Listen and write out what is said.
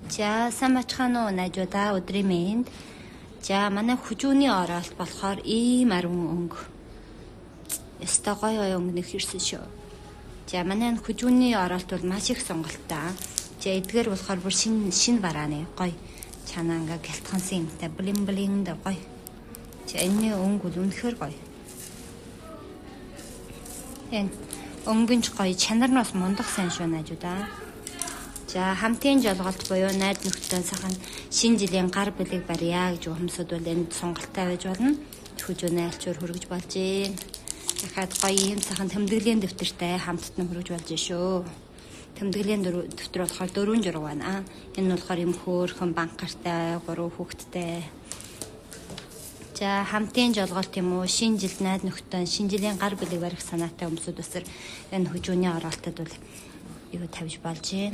За сайн бацхан уу найзуудаа өдрийн мэнд. За манай хүжүүний оролт болохоор ийм ариун өнгө. Яста гоё өнгө нэг ирсэн шүү. За манай хүжүүний оролт бол маш их сонголттой. За эдгээр болохоор бүр шин барааны гоё. Чанаа ингээ гэлтгансан юмтай блин да гоё. За энэ өнгө бол үнэхээр гоё. Энэ өнгөнч гоё, чанар нь бас мундах сайн шүү найзуудаа. За хамтын жолголт буюу найз нөхдөд сайхан шинэ жилийн гар бүлэг барья гэж хүмүүсд бол энд сонголттой байж болно. Хүжүүний айлчуур хөргөж болж юм. Дахиад гоё юм сайхан тэмдэглэлийн дэвтэртэй хамтд нь хөргөж болж шүү. Тэмдэглэлийн дэвтэр болохоор 4 жураг байна. Энэ нь болохоор юм хөөрхөн банкартай, 3 хүүхэдтэй. За хамтын жолголт юм уу, шинэ жилд найз нөхдөд шинэ жилийн гар бүлэг барих санаатай хүмүүсд бас энэ хүжүүний оролтод бол юу тавьж болж юм.